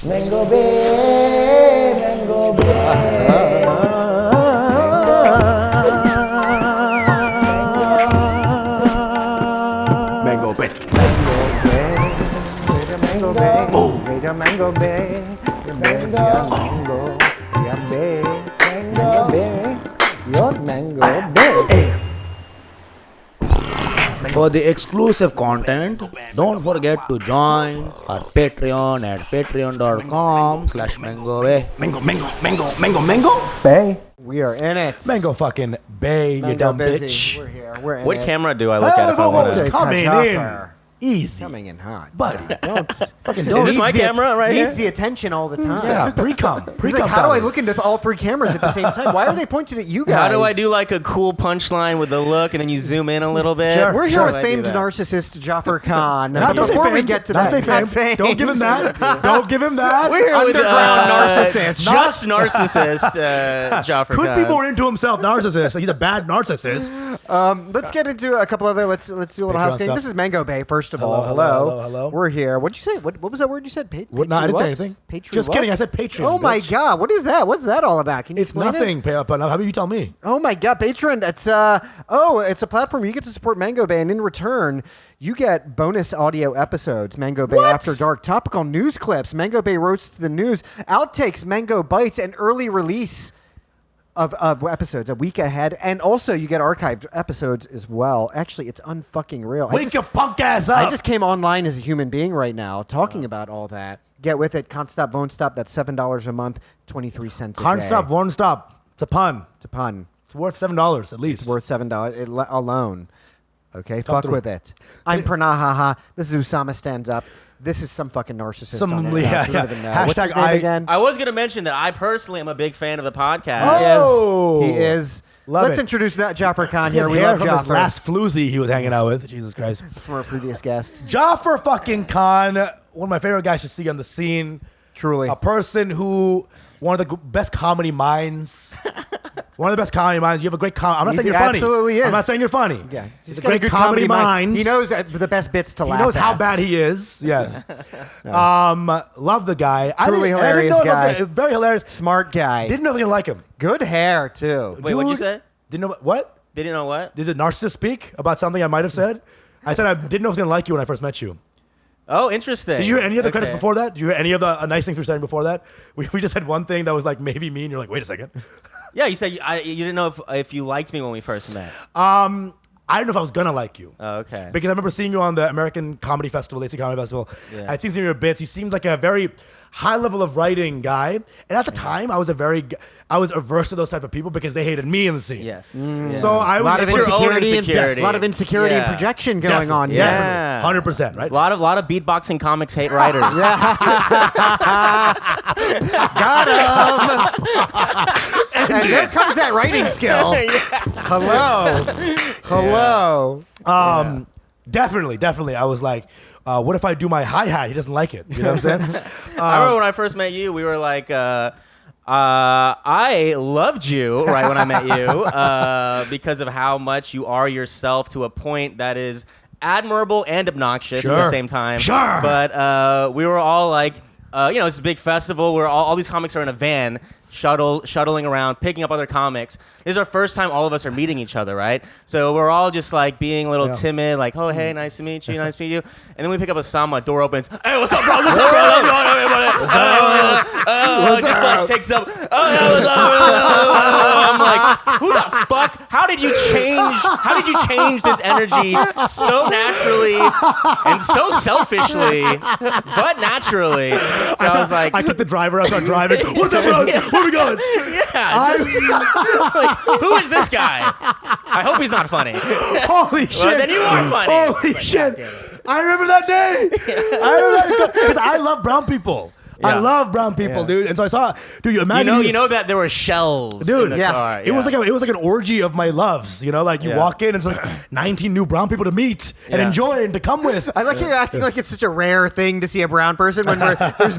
Mango Bay, Mango Bay. Mango Bay. Mango Bay, Mango Bay, Mango Bay, Mango Bay, your Mango Bay. For the exclusive content, don't forget to join our Patreon at patreon.com/MangoBay. Mango. Bay. We are in it. Mango fucking Bay, you dumb busy. bitch. We're here. We're in What it. camera do I look at if I want to? Coming in. Easy. Coming in hot. Buddy. Don't. Fucking Is this my camera right here? Needs the attention all the time. Yeah, pre-cum. He's like, how do I look into all three cameras at the same time? Why are they pointing at you guys? How do I do like a cool punchline with the look and then you zoom in a little bit? Sure. We're here How with do I do famed that? narcissist Jaffer Khan. Not don't say Before we famed. get to Not that, say famed. Don't give him that. Don't give him that. We're here with Underground narcissist. Just narcissist, Jaffer Could Khan. be more into himself narcissist. He's a bad narcissist. Let's get into a couple other. Let's do a little Patreon housekeeping. stuff. This is Mango Bay. First of all, Hello. We're here. What'd you say? What was that word you said? What? No, I didn't say anything. Just kidding. I said Patreon. Oh my bitch. God! What is that? What's that all about? Can you It's explain nothing. it? How about you tell me? Oh my God, Patreon. That's it's a platform where you get to support Mango Bay, and in return, you get bonus audio episodes. Mango Bay What? After Dark, topical news clips. Mango Bay roasts the news, outtakes, Mango bites, and early release of episodes a week ahead, and also you get archived episodes as well. Actually, it's unfucking real. Wake your punk ass up. I just came online as a human being right now, talking about all that. Get with it. Can't stop, won't stop. That's $7 a month, 23 cents a Can't day. stop, won't stop. It's a pun. It's a pun. It's worth $7 at least. It's worth $7 alone. Okay, Come fuck through. with it. I'm Pranav. This is Usama Stands Up. This is some fucking narcissist. Some- on it. yeah, We don't yeah. even know. Hashtag What's his name I- again? I was going to mention that I personally am a big fan of the podcast. Oh. He is. Love Let's it. introduce Jaffer Khan here. His We hair love from his Jaffer. last floozy he was hanging out with. Jesus Christ. From our previous guest. Jaffer fucking Khan, one of my favorite guys to see on the scene. Truly. A person who, one of the best comedy minds. One of the best comedy minds. You have a great comedy. I'm not saying you're funny. Absolutely is. I'm not saying you're funny. Yeah. He's a got great good comedy mind. He knows the best bits to laugh He knows how at. bad he is. Yes. Love the guy. Truly hilarious I didn't know guy. Very hilarious. Smart guy. Didn't know if you like him. Good hair, too. Wait, what'd you Dude, say? Didn't know what? Didn't know what? Did the narcissist speak about something I might have said? I said I didn't know I was going to like you when I first met you. Oh, interesting. Did you hear any of the credits Okay. before that? Did you hear any of the nice things we were saying before that? We just had one thing that was like maybe me, and you're like, wait a second. Yeah, you said you didn't know if you liked me when we first met. I didn't know if I was going to like you. Oh, okay. Because I remember seeing you on the American Comedy Festival, AC Comedy Festival. Yeah. I'd seen some of your bits. You seemed like a very high level of writing guy. And at the time, I was averse to those type of people because they hated me in the scene. Yes. So I A lot of was It's your own insecurity, insecurity. a lot of insecurity and Yeah. projection going on. Yeah. Definitely. 100%, right? A lot of beatboxing comics hate writers. Got him. And there comes that writing skill. Hello. Definitely. I was like, what if I do my hi-hat? He doesn't like it. You know what I'm saying? I remember when I first met you, we were like, I loved you right when I met you because of how much you are yourself to a point that is admirable and obnoxious at the Sure. same time. Sure. But we were all like, it's a big festival where all these comics are in a van. Shuttling around, picking up other comics. This is our first time all of us are meeting each other, right? So we're all just like being a little timid, like, oh, hey, nice to meet you, nice to meet you. And then we pick up Usama, door opens, hey, what's up, bro? What's up, bro? Just like takes up, I'm like, who the fuck? How did you change this energy so naturally and so selfishly, but naturally? So I was like, I kicked the driver. I started driving. What's up, bro? Where are we going? yeah, like, who is this guy? I hope he's not funny. Holy shit. Well, then you are funny. Holy Like, shit. God damn it. I remember that day. I remember because I love brown people. I Yeah. love brown people, Yeah. dude. And so I saw, dude, you imagine. You know that there were shells Dude, in the yeah. car. It was like an orgy of my loves, you know. Like you Yeah. walk in, and it's like 19 new brown people to meet and Yeah. enjoy and to come with. I like you're acting like it's such a rare thing to see a brown person when there's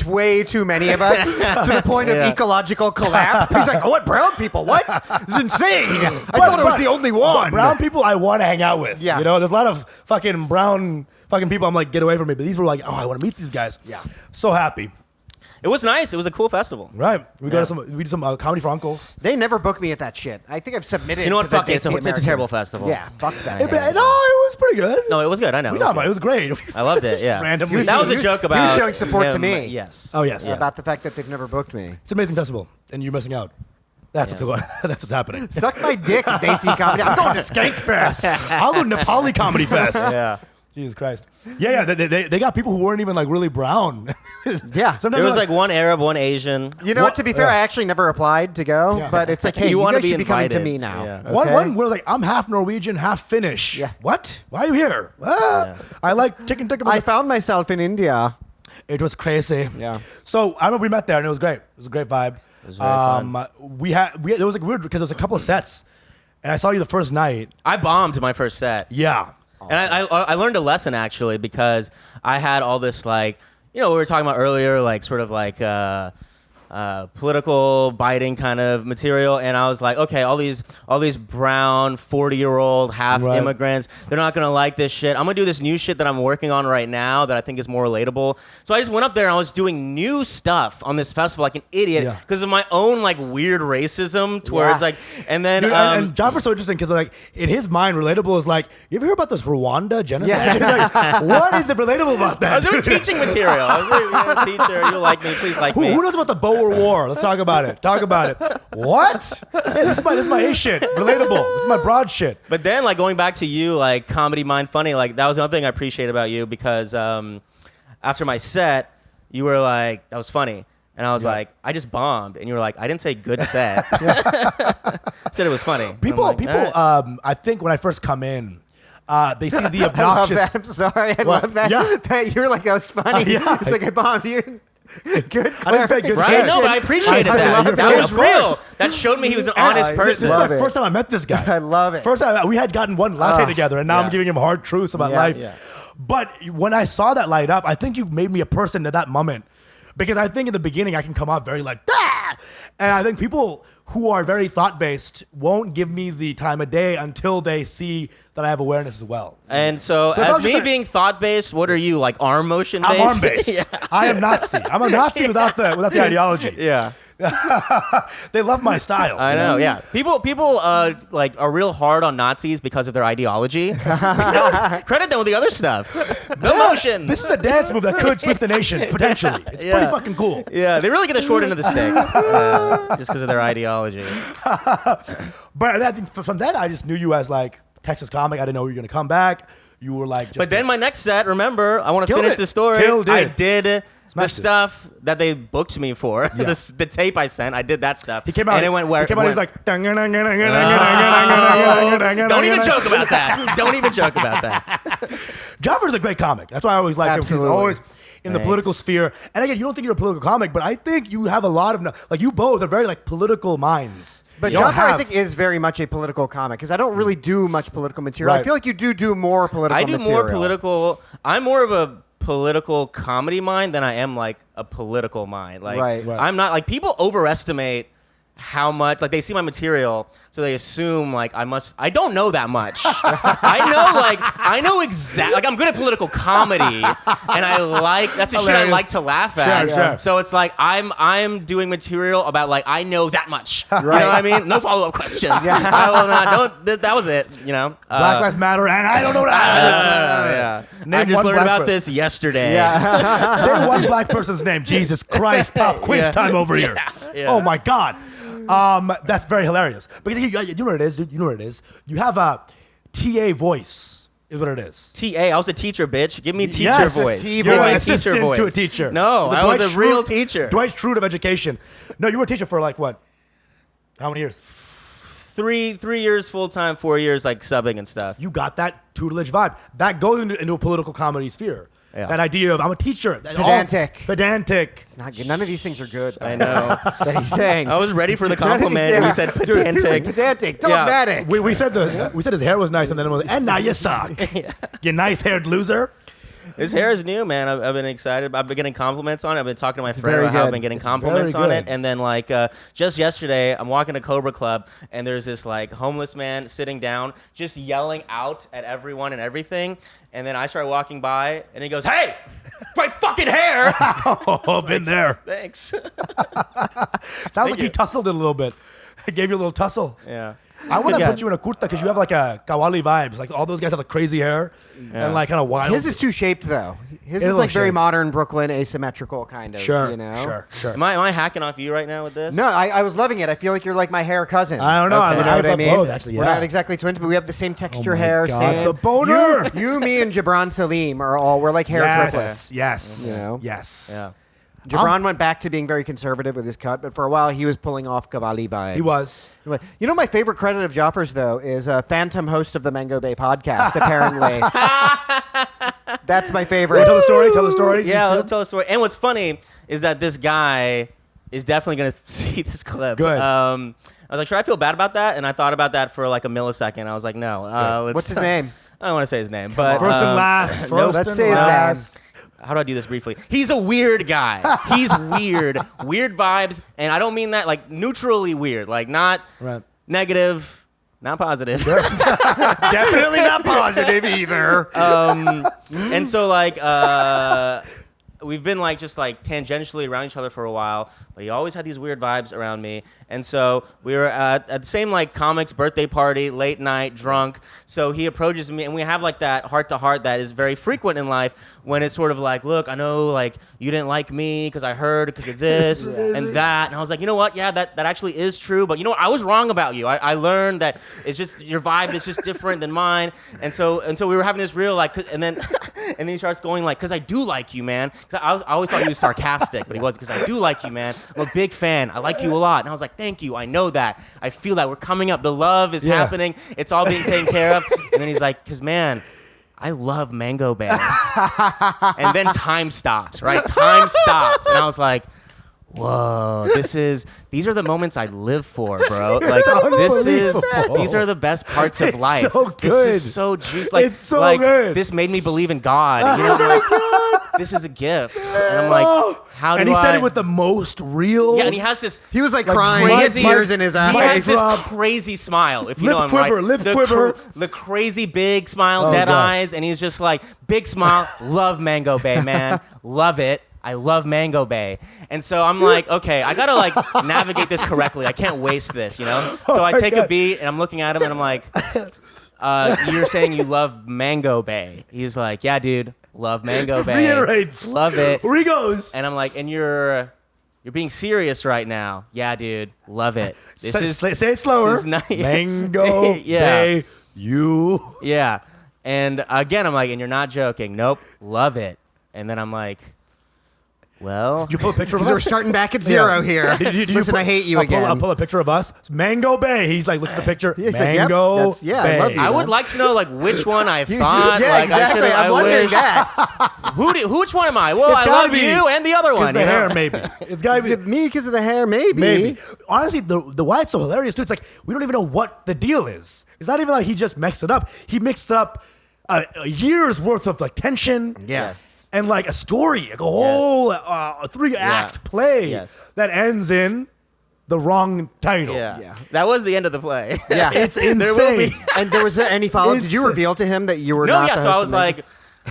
way too many of us to the point of Yeah. ecological collapse. He's like, oh, what, brown people? What? This is insane. I thought I was the only one. Brown people I want to hang out with. Yeah. You know, there's a lot of fucking brown fucking people. I'm like, get away from me. But these were like, oh, I want to meet these guys. Yeah. So happy. It was nice. It was a cool festival. Right. We did some comedy for uncles. They never book me at that shit. I think I've submitted. You know what? to the Fuck it. It's a American. terrible festival. Yeah, fuck that. Yeah. No, it was pretty good. No, it was good. I know. We talked about it. It was great. I loved it. Yeah. Randomly. That was He a was- joke he about. was showing support to him. me. Yes. Oh, yes. About the fact that they've never booked me. It's an amazing festival, and you're missing out. That's what's happening. Suck my dick, Desi Comedy. I'm going to Skank Fest. I'll do Nepali Comedy Fest. Yeah. Jesus Christ. Yeah. They got people who weren't even like really brown. Yeah. Sometimes There was they're like one Arab, one Asian. You know what? To be fair, I actually never applied to go, Yeah. but it's like, hey, you wanna guys be should be coming to invited. me now. Yeah. Okay? One we're like, I'm half Norwegian, half Finnish. Yeah. What? Why are you here? I like chicken tikka. I found myself in India. It was crazy. Yeah. So I remember we met there and it was great. It was a great vibe. It was very fun. It was like weird because there was a couple of sets, and I saw you the first night. I bombed my first set. Yeah. And I learned a lesson actually because I had all this like, we were talking about earlier, like sort of like political biting kind of material, and I was like, okay, all these brown 40-year-old half Right. immigrants, they're not gonna like this shit. I'm gonna do this new shit that I'm working on right now that I think is more relatable. So I just went up there and I was doing new stuff on this festival like an idiot Yeah. because of my own like weird racism towards Yeah. like, and then Dude, and Jaffer's so interesting because like in his mind, relatable is like, you ever hear about this Rwanda genocide? He's like, what is it relatable about that? I was doing teaching material. I was doing, a teacher. You like me? Please like me. Who knows about the Boer War? Let's talk about it. Talk about it. What? Hey, this is my A shit. Relatable. This is my broad shit. But then, like, going back to you, like, comedy mind funny, like, that was another thing I appreciate about you because after my set, you were like, that was funny. And I was like, I just bombed. And you were like, I didn't say good set. I said it was funny. And I'm like, all right. I think when I first come in, they see the I love obnoxious. that. I'm sorry. I What? love that. Yeah. That you're like, that was funny. Yeah. It's like, I bombed you. Good. I didn't say good Right? set. No, but I appreciated I that. love That it. was Of real. course. That showed me he was an And, honest this person. is my Love it. first time I met this guy. I love it. First time we had gotten one latte together, and now I'm Yeah. giving him hard truths about Yeah. life. Yeah. But when I saw that light up, I think you made me a person at that moment. Because I think in the beginning I can come out very like, ah! And I think people who are very thought-based won't give me the time of day until they see that I have awareness as well. And so, So if I as was me just a- being thought-based, what are you, like arm motion based? I'm arm-based. Yeah. I am Nazi. I'm a Nazi without the ideology. Yeah. They love my style. I know, yeah. People, like are real hard on Nazis because of their ideology. Credit them with the other stuff. The motion. This is a dance move that could sweep the nation, potentially. It's pretty Yeah. fucking cool. Yeah, they really get the short end of the stick just because of their ideology. But I think from then, I just knew you as like Texas comic. I didn't know you were going to come back. You were like, just But then my next set, remember, I want to Killed finish it. the story. Killed I it. did the Smashed it. stuff that they booked me for. Yeah. The tape I sent, I did that stuff. he came out. and it went where. He came out. He's went- like, Don't even joke about that. Don't even joke about that. Jaffer's a great comic. That's why I always like him. Absolutely. He's always in the Thanks. political sphere. And again, you don't think you're a political comic, but I think you have a lot of like you both are very like political minds. But You don't Jaffer, I have- think, is very much a political comic because I don't really do much political material. I Right. feel like you do more political I do material. more political. I'm more of a political comedy mind than I am like a political mind. Like Right. Right. I'm not like people overestimate how much like they see my material, so they assume like I don't know that much. I know exactly like I'm good at political comedy, and that's the shit I Hilarious. like to laugh at. Sure, sure. So it's like I'm doing material about like I know that much. You know what I mean? No follow up questions. I will not. That was it. You know. Black Lives Matter, and I don't know Yeah. Name I just one learned black about person. this yesterday. Say one black person's name. Jesus Christ, pop quiz Yeah. time over here. Yeah. Oh my God. That's very hilarious. Because you know what it is, dude. You know what it is. You have a TA voice, is what it is. TA. I was a teacher, bitch. Give me teacher Yes, voice. T You're Give me an voice. teacher assistant voice. to a teacher. No, The I was Dwight a real Schrute- teacher. Dwight Schrute of education. No, you were a teacher for like what? How many years? Three years full time, 4 years like subbing and stuff. You got that tutelage vibe. That goes into a political comedy sphere. Yeah. That idea of I'm a teacher. Pedantic. Pedantic. It's not good. None of these things are good. I know. that he's saying. I was ready for the None of these- compliment. yeah. We said Dude, pedantic. pedantic. Yeah. Dogmatic. We said his hair was nice, and then it was, and now you suck. You nice haired loser. His hair is new, man. I've been excited. I've been getting compliments on it. I've been talking to my friend very about how I've good. been getting It's compliments very on good. it. And then like just yesterday, I'm walking to Cobra Club, and there's this like homeless man sitting down, just yelling out at everyone and everything. And then I start walking by, and he goes, "Hey!" My fucking hair. Oh, been there. Thanks. Sounds like you tussled it a little bit. I gave you a little tussle. Yeah. I want to Yeah. put you in a kurta because you have like a kawali vibes. Like all those guys have like crazy hair and like kind of wild. His is too shaped though. His It is is like very shaped. modern Brooklyn, asymmetrical kind of. Sure, You know. sure. Am I hacking off you right now with this? No, I was loving it. I feel like you're like my hair cousin. I don't know. You know I what I love mean? both, actually, We're yeah. not exactly twins, but we have the same texture Oh my hair. God, Same. the boner! You, me, and Jabran Salim are all. We're like hair triplets. Yes. You know? Yes. Yeah. Jabran went back to being very conservative with his cut, but for a while he was pulling off Kavali vibes. He was. You know, my favorite credit of Jaffer's though is a phantom host of the Mango Bay podcast. Apparently, that's my favorite. Tell the story. Tell the story. Yeah, let's tell a story. And what's funny is that this guy is definitely going to see this clip. Good. I was like, should I feel bad about that? And I thought about that for like a millisecond. I was like, no. Let's, What's his name? I don't want to say his name, but First and last. First let's and say his last. how do I do this briefly? He's a weird guy. He's weird. Weird vibes. And I don't mean that like neutrally weird, like not Right. negative, not positive. Definitely not positive either. And so like we've been like just like tangentially around each other for a while, but he always had these weird vibes around me. And so we were at the same like comics birthday party, late night, drunk. So he approaches me and we have like that heart to heart that is very frequent in life when it's sort of like, look, I know like you didn't like me because I heard because of this and that. And I was like, you know what? Yeah, that actually is true. But you know what? I was wrong about you. I learned that it's just your vibe is just different than mine. And so we were having this real like, and then he starts going like, because I do like you, man. Because I always thought he was sarcastic, but he wasn't. Because I do like you, man. I'm a big fan. I like you a lot. And I was like, thank you. I know that. I feel that. We're coming up. The love is happening. It's all being taken care of. And then he's like, because man, I love Mango Bay. And then time stopped, right? Time stopped. And I was like, whoa, these are the moments I live for, bro. Like these are the best parts of life. So good. This is so juicy. Like, It's so like, good. This made me believe in God. You know, like, this is a gift. And I'm like, how do I? And he said it with the most real. Yeah, and he has this. He was like Like crying. He had crazy- tears in his eyes. He has this drop. crazy smile. If you Lip know him quiver, right, lip the quiver. the crazy big smile, Oh, dead God. eyes, and he's just like big smile. Love Mango Bay, man. Love it. I love Mango Bay. And so I'm like, okay, I gotta like navigate this correctly. I can't waste this, you know. So I my take a God. beat and I'm looking at him and I'm like, you're saying you love Mango Bay? He's like, yeah, dude, love Mango Bay. Reiterates. Love it. Where he goes. And I'm like, and you're being serious right now. Yeah, dude. Love it. This Say it slower. this is not- Mango Yeah. Bay. You. Yeah. And again, I'm like, and you're not joking. Nope. Love it. And then I'm like, well, You pull a picture of Because we're us. starting back at zero here. Listen, I hate you I'll again. I'll pull a picture of us. It's Mango Bay. He's like, looks at the picture. He's like, yep, Mango that's- yeah, I Bay. love you. I would like to know like which one I You- thought. yeah, like, exactly. I'm wondering wish. that. Which one am I? Well, It's I gotta love be you and the other 'Cause one. the you know? hair, maybe. It's gotta Is it be. me because of the hair? Maybe. Maybe. Honestly, the why it's so hilarious too. It's like we don't even know what the deal is. It's not even like he just mixed it up. He mixed up a year's worth of like tension. Yes. And like a story, like a whole 3-act play Yes. that ends in the wrong title. Yeah. Yeah. That was the end of the play. Yeah. It's insane. There will be. And there was any follow up? Did you It's- reveal to him that you were No, not yeah. the So I host was of Mango?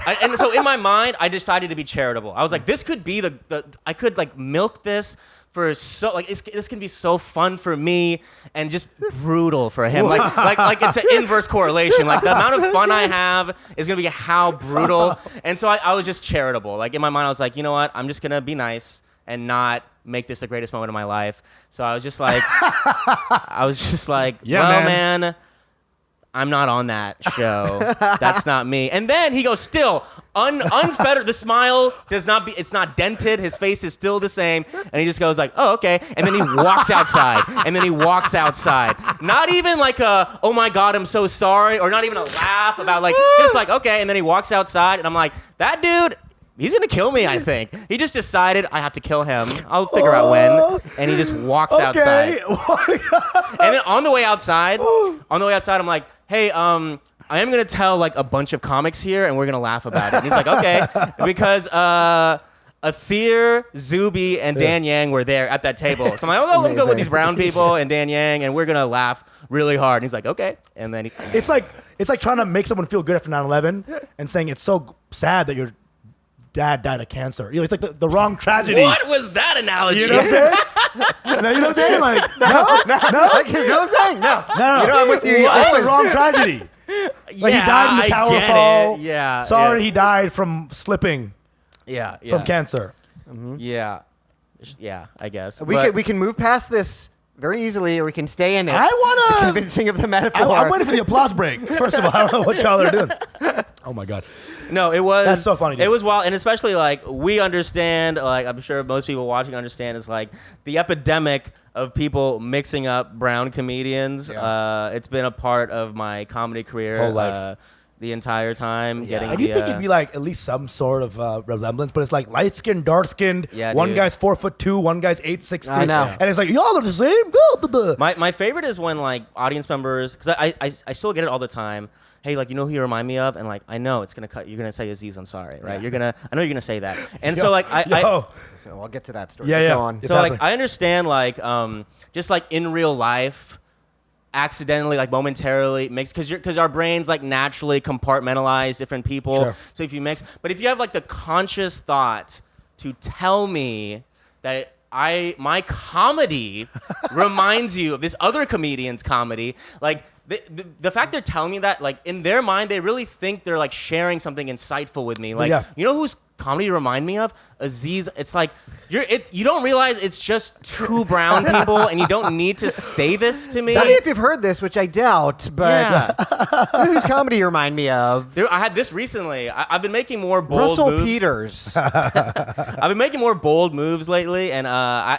like, and so in my mind, I decided to be charitable. I was like, this could be the I could like milk this for so like this can be so fun for me and just brutal for him. Like it's an inverse correlation. Like the amount of fun I have is gonna be how brutal. And so I was just charitable. Like in my mind, I was like, you know what? I'm just gonna be nice and not make this the greatest moment of my life. So I was just like, Yeah, well, man. man, I'm not on that show. That's not me. And then he goes, still unfettered. The smile it's not dented. His face is still the same. And he just goes like, oh, okay. And then he walks outside. Not even like a, oh my God, I'm so sorry. Or not even a laugh about like, just like, okay. And then he walks outside and I'm like, that dude, he's going to kill me, I think. He just decided I have to kill him. I'll figure out when. And he just walks outside. Okay. And then on the way outside, I'm like, hey, I am gonna tell like a bunch of comics here, and we're gonna laugh about it. And he's like, okay, because Athir, Zuby, and Dan Yang were there at that table. So I'm like, oh, we'll go with these brown people and Dan Yang, and we're gonna laugh really hard. And he's like, okay, and then It's like trying to make someone feel good after 9/11 and saying it's so sad that your dad died of cancer. It's like the wrong tragedy. What was that analogy? You know what I'm saying? No, you know what I'm saying? Like, no. Like, you know what I'm saying? No. No. You know, I'm with you. That's Always. the wrong tragedy. Like he died in the tower get fall. it. Yeah. Sorry, he died from slipping from cancer. Yeah. Yeah, I guess. We can move past this very easily, or we can stay in it. I want The to. convincing of the metaphor. I'm waiting for the applause break. First of all, I don't know what y'all are doing. Oh my god. No, it was. That's so funny, dude. It was wild, and especially like we understand. Like I'm sure most people watching understand is like the epidemic of people mixing up brown comedians. Yeah. It's been a part of my comedy career. Whole life. The entire time. Getting. And you think it'd be like at least some sort of resemblance, but it's like light skinned, dark skinned. Yeah, one dude. guy's 4'2", one guy's 8'6". I know. And it's like y'all are the same. Go. My favorite is when like audience members, because I still get it all the time. Hey, like, you know who you remind me of? And like, I know it's gonna cut. You're gonna say Aziz Ansari, right? Yeah. I know you're gonna say that. And so like So I'll get to that story. Yeah. Go on. It's so like happening. I understand like just like in real life, accidentally like momentarily mix because our brains like naturally compartmentalize different people. Sure. So if you mix, but if you have like the conscious thought to tell me that my comedy reminds you of this other comedian's comedy, like the fact they're telling me that, like in their mind they really think they're like sharing something insightful with me. Like, Yeah. you know whose comedy you remind me of? Aziz. It's like you don't realize it's just two brown people and you don't need to say this to me. Tell me if you've heard this, which I doubt, but Yeah. you know whose comedy you remind me of? I had this recently. I've been making more bold Russell moves. Peters. I've been making more bold moves lately, and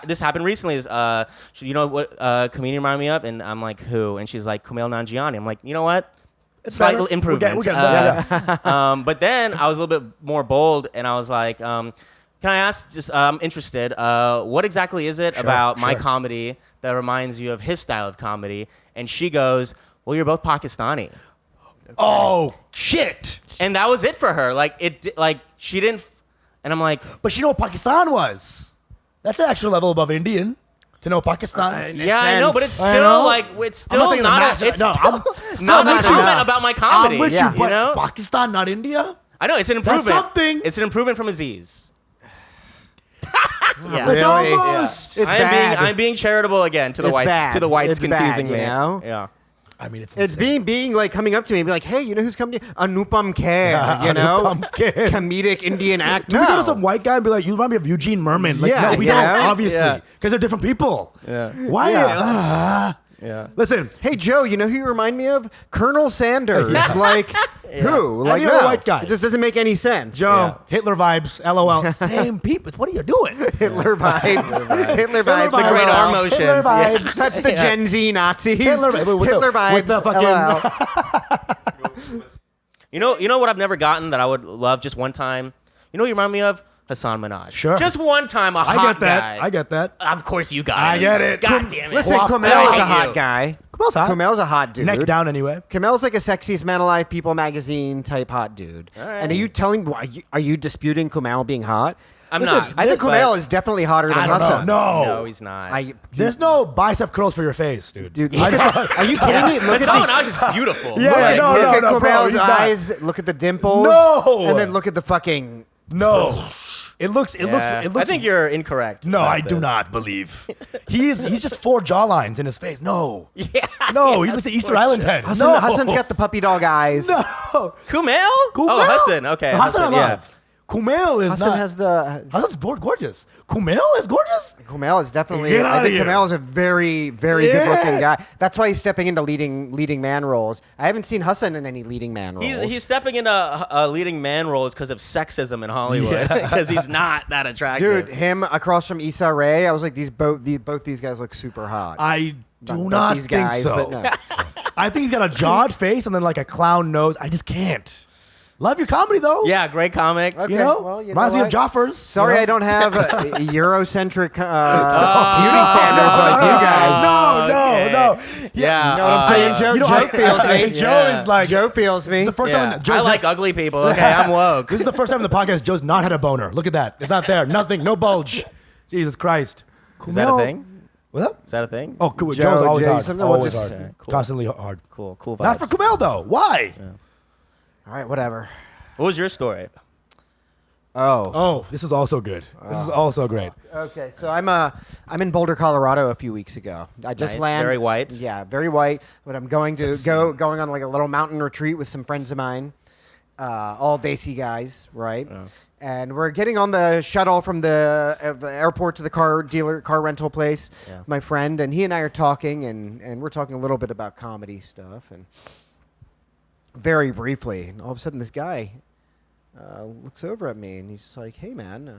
this happened recently. You know what comedian remind me of? And I'm like, who? And she's like, Kumail Nanjiani. I'm like, you know what? Slight better. improvement. We're getting there, But then I was a little bit more bold, and I was like, can I ask? Just I'm interested. What exactly is it about my comedy that reminds you of his style of comedy? And she goes, well, you're both Pakistani. Oh shit! And that was it for her. Like she didn't. And I'm like, But you know what Pakistan was? That's an extra level above Indian. To know Pakistan. yeah, I know, but it's I still know. like it's I'm not still saying not. the match. It's No, still not a not comment enough. about my comedy. I'm with Yeah. you, but You know? Pakistan, not India. I know it's an improvement. something. It's an improvement from Aziz. Yeah. It's Really? almost. It's bad. I'm being charitable again to the It's whites. bad. To the whites It's confusing bad, me. you know? Yeah. I mean, it's It's insane. being like coming up to me and be like, hey, you know who's coming? Anupam Kher, you know? Anupam Kher. Comedic Indian actor. Do we go to some white guy and be like, you remind me of Eugene Merman? Like, Yeah, no, we yeah. don't, obviously. Yeah. Because they're different people. Yeah. Why? Yeah. Listen, Hey, Joe, you know who you remind me of? Colonel Sanders. Like, who? Like, Any other no. white guy. It just doesn't make any sense. Joe, Hitler vibes, LOL. Same people. What are you doing? Hitler vibes. Hitler vibes. vibes. The great LOL. arm motions. Hitler Yeah. vibes. That's the Gen Z Nazis. Hitler vibes. Hitler vibes. With the fucking. LOL. You know what I've never gotten that I would love just one time? You know what you remind me of? Hassan Minaj. Sure. Just one time, a I hot get that. guy. I get that. Of course you got it. I get it. God damn it. Listen, Walk Kumail's down. a hot You. guy. Kumail's hot. Kumail's a hot dude. Neck down anyway. Kumail's like a Sexiest Man Alive People magazine type hot dude. All right. And are you telling? Are you disputing Kumail being hot? I'm Listen, not. I think but- Kumail is definitely hotter than I don't know. Hassan. No, he's not. There's no bicep curls for your face, dude. Dude, look at are you kidding me? Look Hassan at Minaj is beautiful. Yeah, look no, at no, bro, Kumail's he's not. eyes. Look at the dimples. No. And then look at the fucking. No. It looks. Yeah. I think you're incorrect. No, about I do this. not believe. He's just 4 jawlines in his face. No. Yeah. No, he looks like Easter Island head. Hassan's got the puppy dog eyes. No. Kumail? Kumail? Oh, Hassan. Okay. Hassan, I yeah. love. Kumail is Hassan not. has the. Hassan's gorgeous. Kumail is gorgeous. Kumail is definitely. Get I outta think here. Kumail is a very, very Yeah. good-looking guy. That's why he's stepping into leading man roles. I haven't seen Hassan in any leading man roles. He's stepping into leading man roles because of sexism in Hollywood. Because he's not that attractive. Dude, him across from Issa Rae. I was like, both these guys look super hot. I do Not not these think guys, so. but no. I think he's got a jawed face and then like a clown nose. I just can't. Love your comedy though. Yeah, great comic. Okay, You know, well, you reminds know me of what? Jaffer's. Sorry, you know? I don't have Eurocentric beauty standards like you guys. No. Yeah. You know what I'm saying, Joe? You know, Joe feels me. Joe is like. Joe feels me. This is the first Yeah. time. Joe's I like ugly people. Okay, I'm woke. This is the first time in the podcast Joe's not had a boner. Look at that. It's not there. Nothing. No bulge. Jesus Christ. Is that a thing? What? Is that a thing? Oh, cool. Joe, Joe's always Jay, hard. something we'll Always just- hard. Okay, cool. Constantly hard. Cool vibes. Not for Kumail though. Why? All right, whatever. What was your story? Oh, this is also good. This is also great. Okay, so I'm in Boulder, Colorado a few weeks ago. I just Nice. landed. Very white. Yeah, very white. But I'm going on like a little mountain retreat with some friends of mine, all Desi guys, right? Oh. And we're getting on the shuttle from the airport to the car rental place. Yeah. My friend and he and I are talking, and we're talking a little bit about comedy stuff, and very briefly, and all of a sudden this guy looks over at me and he's like, "Hey, man,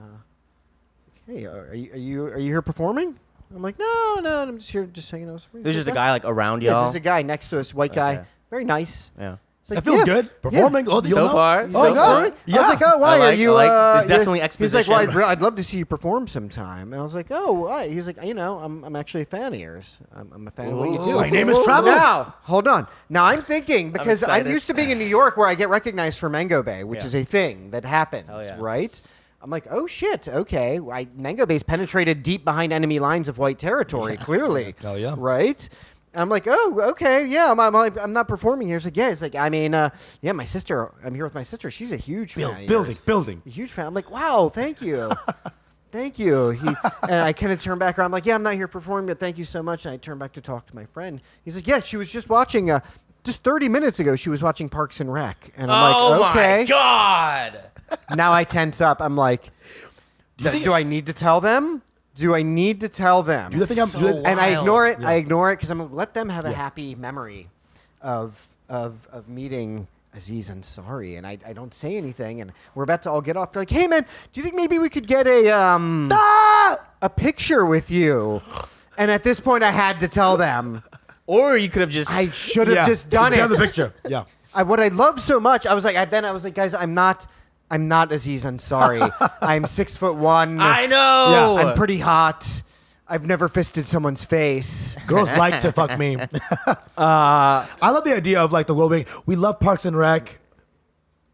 hey, are you here performing?" I'm like, "No, I'm just here, just hanging out." There's just a guy like around Yeah, y'all. there's a guy next to us, white guy, Okay. very nice. Yeah. It's like, That feels yeah, good. Performing. yeah. Oh, you'll So know? far, Oh, so no. far. I was like, "Oh, why I are like- you?" I like- there's definitely He's like, exposition. "Well, I'd love to see you perform sometime." And I was like, "Oh, why?" He's like, I'm actually a fan of yours. I'm a fan of what you do." My name is Trevor. Now, hold on. Now I'm thinking because I'm excited. used to being in New York where I get recognized for Mango Bay, which Yeah. is a thing that happens, Hell yeah. right? I'm like, "Oh shit, okay." Mango Bay's penetrated deep behind enemy lines of white territory, clearly. Hell yeah. Right? I'm like, "Oh, okay, yeah, I'm not performing here." He's like, "Yeah." It's like, yeah, my sister. I'm here with my sister. She's a huge fan. of yours. Building. A huge fan. I'm like, "Wow, thank you." Thank you. And I kind of turn back around. I'm like, "Yeah, I'm not here performing, but thank you so much." And I turn back to talk to my friend. He's like, "Yeah, she was just watching, just 30 minutes ago, she was watching Parks and Rec." And I'm Oh like, "Okay." my god! Now I tense up. I'm like, do I need to tell them? Do I need to tell them? Do you think I'm So good? And I wild. ignore it. Yeah. I ignore it because I'm gonna let them have a happy memory of meeting Aziz Ansari, and I don't say anything. And we're about to all get off. They're like, "Hey, man, do you think maybe we could get a picture with you?" And at this point, I had to tell them. Or you could have just. I should have just done it. Done the picture. Yeah. What I love so much, I was like, guys, I'm not Aziz Ansari. I'm 6'1". I know. I'm pretty hot. I've never fisted someone's face. Girls like to fuck me. I love the idea of like the world being, we love Parks and Rec.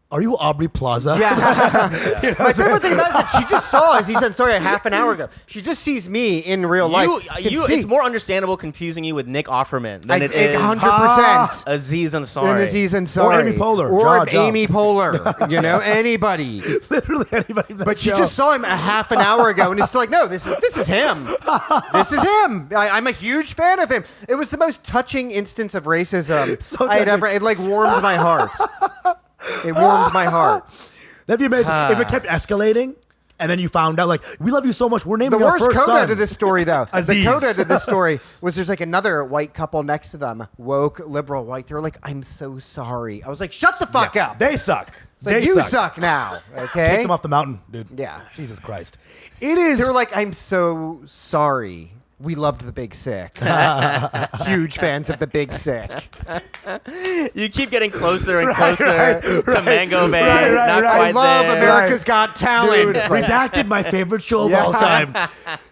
Are you Aubrey Plaza? Yeah. My favorite thing about it is that she just saw Aziz Ansari a half an hour ago. She just sees me in real life. It's more understandable confusing you with Nick Offerman than it is 100%. Aziz Ansari. Than Aziz Ansari. Or Amy Poehler. Or Ja. Amy Poehler. You know, anybody. Literally anybody. in that But she show. just saw him a half an hour ago, and it's like, no, this is him. This is him. I'm a huge fan of him. It was the most touching instance of racism So I had touching. ever. It like warmed my heart. It warmed my heart. That'd be amazing if it kept escalating, and then you found out like, we love you so much, we're naming The our worst first coda son. to this story, though, the Aziz. coda to this story was there's like another white couple next to them, woke, liberal, white. They were like, "I'm so sorry." I was like, "Shut the fuck Yeah. up." They suck. It's like, They you suck now. Okay. Kick them off the mountain, dude. Yeah. Jesus Christ. It is. They were like, "I'm so sorry. We loved the Big Sick." Huge fans of the Big Sick. You keep getting closer and closer to Mango Bay. Right, Not right. quite I love there. America's Got Talent. Dude, Redacted, my favorite show of Yeah. all time.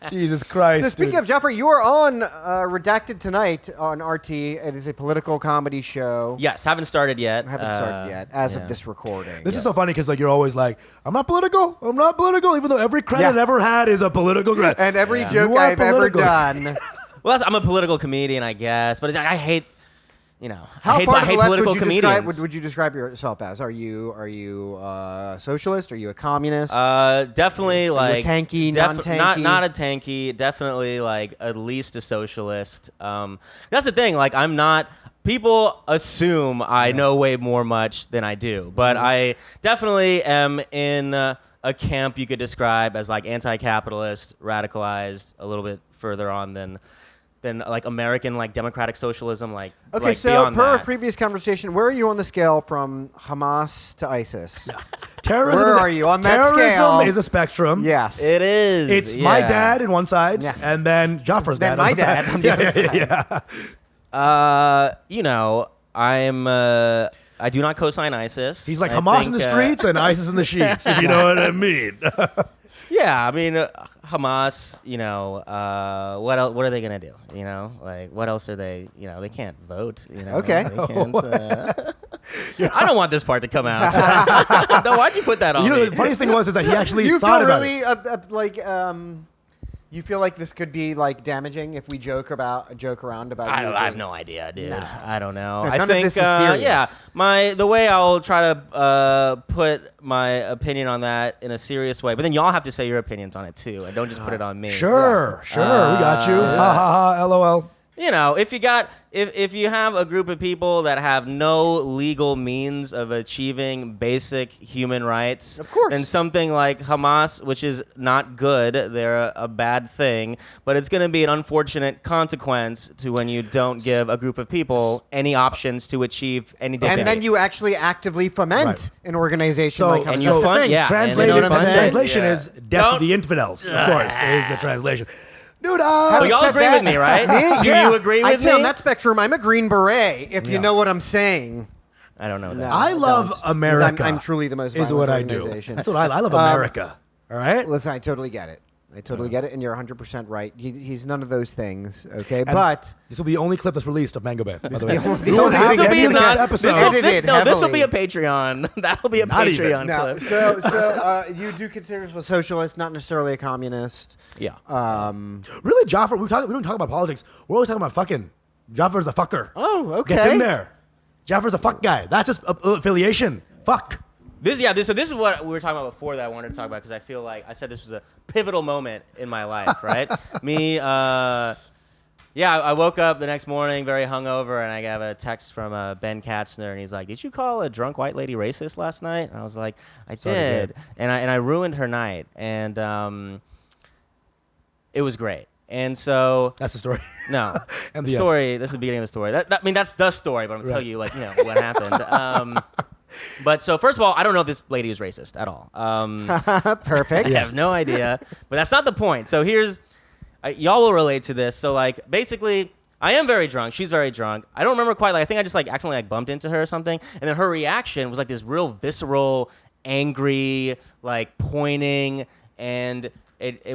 Jesus Christ. So speaking dude. of Jaffer, you are on Redacted Tonight on RT. It is a political comedy show. Yes, haven't started yet. I haven't started yet, as yeah. of this recording. This is so funny because like you're always like, I'm not political, even though every credit I've ever had is a political credit. And every Yeah. joke You are I've ever political. done. Well, I'm a political comedian, I guess, but I hate, How I hate, far I to the hate left political would you comedians. describe? Would you describe yourself as? Are you socialist? Are you a communist? Definitely like tanky, non-tanky? not a tanky. Definitely like at least a socialist. That's the thing. Like I'm not. People assume I know way more much than I do, but I definitely am in a camp you could describe as like anti-capitalist, radicalized, a little bit further on than like American like democratic socialism. Like okay, like so beyond per that. previous conversation, where are you on the scale from Hamas to ISIS? Terrorism, Where are you on that terrorism scale? is a spectrum. Yes. It is. It's my yeah. dad on one side, Yeah. and then Jaffer's Then dad. my on one dad side. on the other side. Yeah. I'm. I do not co-sign ISIS. He's like I Hamas think, in the streets and ISIS in the sheets, if you know what I mean. Yeah, I mean Hamas. What else? What are they gonna do? Like what else are they? They can't vote. Okay. They can't, I don't want this part to come out. No, why'd you put that on You know, me? the funniest thing was is that he actually You thought feel about really it. You feel like this could be like damaging if we joke around about I you don't. I have being- no idea, dude. Nah. I don't know. No, I none of think this is serious. yeah. The way I'll try to put my opinion on that in a serious way, but then y'all have to say your opinions on it too, and don't just put it on me. Sure, we got you. Ha ha ha, lol. You know, if you have a group of people that have no legal means of achieving basic human rights, Of course. then something like Hamas, which is not good, they're a bad thing, but it's going to be an unfortunate consequence to when you don't give a group of people any options to achieve any dignity. And then you actually actively foment Right. an organization So- like Hamas. and That's you the fund- thing. yeah. Translated, You know what I'm the saying? translation Yeah. is death to the infidels, of course, is the translation. Dude, So y'all said agree that- with me, right? Me? Do Yeah. you agree with I'd say me? on that spectrum, I'm a Green Beret, if you Yeah. know what I'm saying. I don't know that. No. I love don't. America. I'm truly the most is violent what I do. organization. That's what I love America. All right? Listen, I totally get it. I totally get it, and you're 100% right. He's none of those things, okay? And but this will be the only clip that's released of Mango Bay, by the way. the only- We won't the have only- This will any be of the not. episodes. This will Edited be a heavily. Patreon. That'll be a Not even. Patreon no, clip. so you do consider yourself a socialist, not necessarily a communist. Yeah. Really, Jaffer, we don't talk about politics. We're always talking about fucking. Jaffer's a fucker. Oh, okay. Gets in there. Jaffer's a fuck guy. That's his affiliation. Fuck. This is what we were talking about before that I wanted to talk about because I feel like I said this was a pivotal moment in my life, right? I woke up the next morning very hungover and I got a text from Ben Katzner and he's like, "Did you call a drunk white lady racist last night?" And I was like, "I Sorry, did," babe. and I ruined her night, and it was great. And so That's the story. no, And the the end. story. This is the beginning of the story. I mean, that's the story, but I'm gonna tell Right. you, what happened. But so first of all, I don't know if this lady is racist at all. Perfect. I have no idea, but that's not the point. So here's, y'all will relate to this. So like, basically, I am very drunk. She's very drunk. I don't remember quite. Like, I think I just like accidentally like bumped into her or something, and then her reaction was like this real visceral, angry, like pointing, and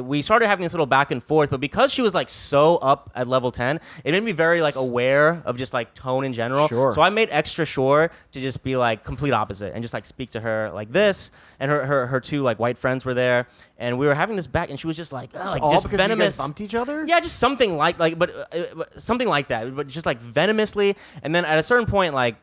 we started having this little back and forth. But because she was like so up at level 10, it made me very like aware of just like tone in general. Sure. So I made extra sure to just be like complete opposite and just like speak to her like this. And her two like white friends were there, and we were having this back, and she was just like, All just because venomous. you guys bumped each other? Yeah, just something but something like that, but just like venomously. And then at a certain point, like,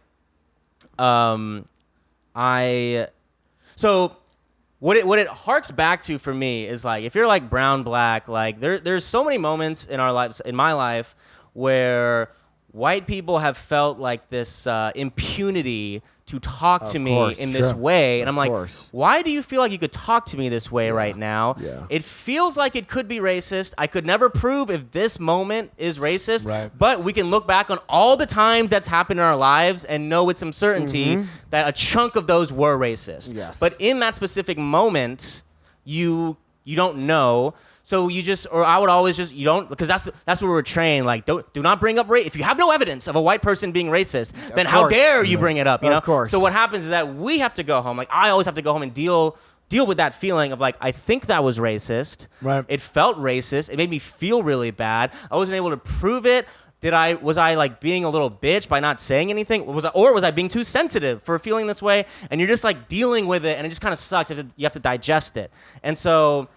what it harks back to for me is like, if you're like brown, black, like there's so many moments in our lives, in my life, where white people have felt like this impunity to talk to me course, in this sure. way. And I'm like, course. why do you feel like you could talk to me this way right now? Yeah. It feels like it could be racist. I could never prove if this moment is racist, Right. but we can look back on all the times that's happened in our lives and know with some certainty that a chunk of those were racist. Yes. But in that specific moment, you don't know. So you just, or I would always just, you don't, because that's where we're trained. Like, do not bring up race. If you have no evidence of a white person being racist, then how course. dare you bring it up? You Of know. course. So what happens is that we have to go home. Like, I always have to go home and deal with that feeling of like, I think that was racist. Right. It felt racist. It made me feel really bad. I wasn't able to prove it. Was I like being a little bitch by not saying anything? Was I being too sensitive for feeling this way? And you're just like dealing with it, and it just kind of sucks. You have to digest it. And so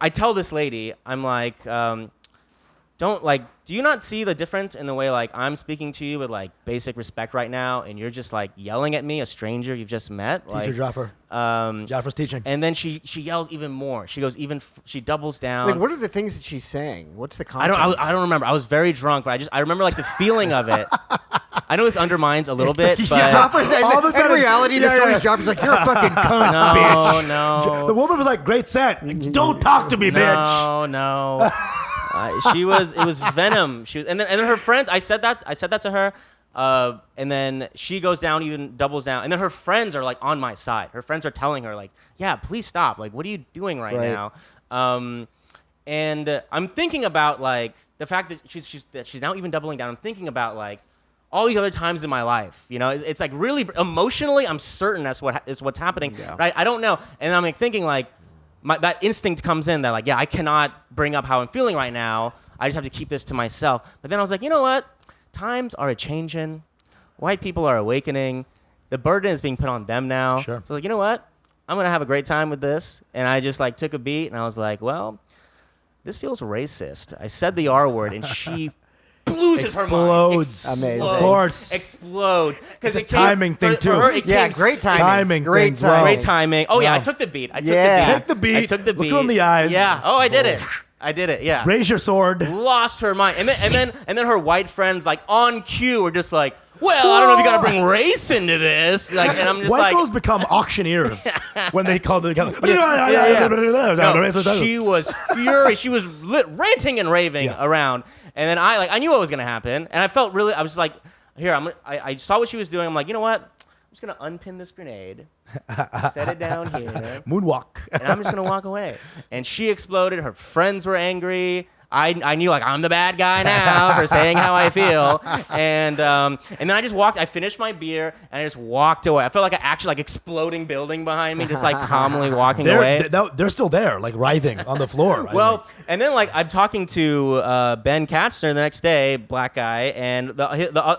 I tell this lady, I'm like, do you not see the difference in the way like I'm speaking to you with like basic respect right now, and you're just like yelling at me, a stranger you've just met? Teacher Jaffer. Jaffer's teaching. And then she yells even more. She goes she doubles down. Like, what are the things that she's saying? What's the I content? don't remember. I was very drunk, but I remember like the feeling of it. I know this undermines a little bit, but Jaffer's, All of a in sudden- reality, the Yeah, story's yeah. Jaffer's like, you're a fucking cunt, no, bitch. no. The woman was like, great set. Don't talk to me, bitch. No. It was venom. And then her friends. I said that to her, and then she goes down, even doubles down, and then her friends are like on my side. Her friends are telling her like, yeah, please stop. Like, what are you doing right now? And I'm thinking about like the fact that she's now even doubling down. I'm thinking about like all these other times in my life. You know, it's like really emotionally, I'm certain that's what's happening. Yeah. Right? I don't know, and I'm like thinking like. That instinct comes in that like, yeah, I cannot bring up how I'm feeling right now. I just have to keep this to myself. But then I was like, you know what? Times are a-changing. White people are awakening. The burden is being put on them now. Sure. So like, you know what? I'm going to have a great time with this. And I just like took a beat and I was like, well, this feels racist. I said the R word, and she loses her Explodes. mind. Amazing. Of course. Explodes. Because It's a timing thing, too. For her, it Yeah, came great timing. Timing Great thing, bro. timing. Great timing. Oh yeah, Wow. I took the beat. I took Yeah. the beat. Take the beat. I took the Look beat. her in the eyes. Yeah. Oh, I did it. I did it. Yeah. Raise your sword. Lost her mind, and then her white friends like on cue were just like, well, I don't know if you gotta bring race into this. Like, and I'm just White like, girls become auctioneers when they call together. No, she was furious. She was ranting and raving Yeah. around, and then I knew what was gonna happen, and I felt really. I was like, here, I saw what she was doing. I'm like, you know what? I'm just gonna unpin this grenade, set it down here, Moonwalk. and I'm just gonna walk away. And she exploded. Her friends were angry. I knew like I'm the bad guy now for saying how I feel, and then I just walked. I finished my beer and I just walked away. I felt like an actual like exploding building behind me, just like calmly walking away. They're still there, like writhing on the floor. Well, and then like I'm talking to Ben Katzner the next day, black guy, and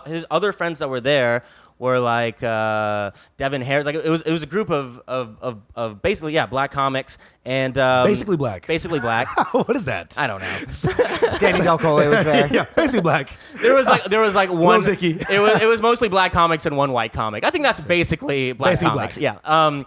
his other friends that were there were like Devin Harris. Like it was a group of basically black comics and basically black. Basically black. What is that? I don't know. Danny Del Cole was there. Yeah, basically black. There was like one. Lil Dicky. It was mostly black comics and one white comic. I think that's basically black Basically comics. black. Yeah.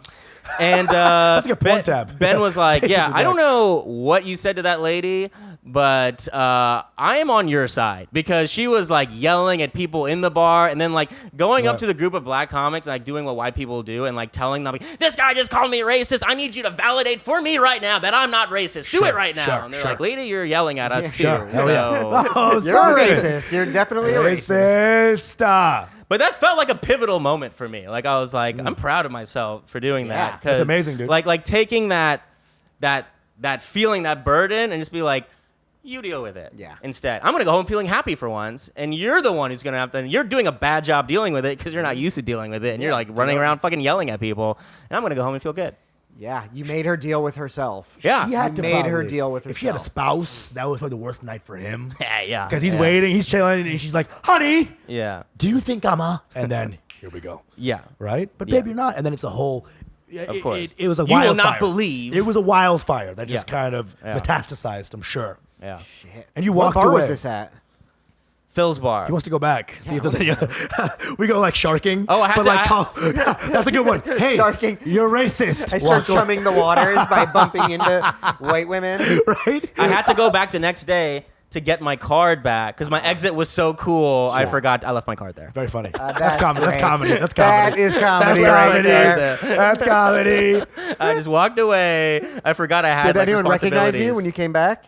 And That's like a porn tab. Ben was like, Basically "Yeah, I don't black. know what you said to that lady, but I am on your side because she was like yelling at people in the bar and then like going up Right. to the group of black comics and like doing what white people do and like telling them like, this guy just called me racist. I need you to validate for me right now that I'm not racist. Do it right now." sure, and they're sure. like, "Lady, you're yelling at us too." Sure. Hell So. yeah. Oh, You're sorry. a racist. You're definitely a racist. Racist. But that felt like a pivotal moment for me. Like I was like, I'm proud of myself for doing Yeah. that. 'Cause, That's amazing, dude. Like taking that feeling, that burden, and just be like, you deal with it. Yeah. Instead, I'm gonna go home feeling happy for once, and you're the one who's gonna have to. And you're doing a bad job dealing with it because you're not used to dealing with it, and you're like running around fucking yelling at people. And I'm gonna go home and feel good. Yeah, you made her deal with herself. Yeah. She had You to made her probably- deal with If she had a herself. spouse, that was probably the worst night for him. Yeah. Because he's waiting, he's chilling, and she's like, honey, Yeah. do you think I'm a? And then, here we go. Yeah. Right? But Yeah. babe, you're not. And then it's a whole. Of course. It was a You will wildfire. not believe. It was a wildfire that just Yeah. kind of Yeah. metastasized, I'm sure. Yeah. Shit. And you What walked bar away. was this at? Phil's bar. He wants to go back, see if there's any other. We go like sharking. Oh, I had but to- like call, yeah, that's a good one. Hey, Sharking. you're racist. I start Walk away. chumming the waters by bumping into white women. Right? I had to go back the next day to get my card back because my exit was so cool. I forgot I left my card there. Very funny. That's comedy. That's great. comedy. That's comedy. That is comedy That's right comedy. there. That's comedy. I just walked away. I forgot I had. Did anyone recognize you responsibilities. when you came back?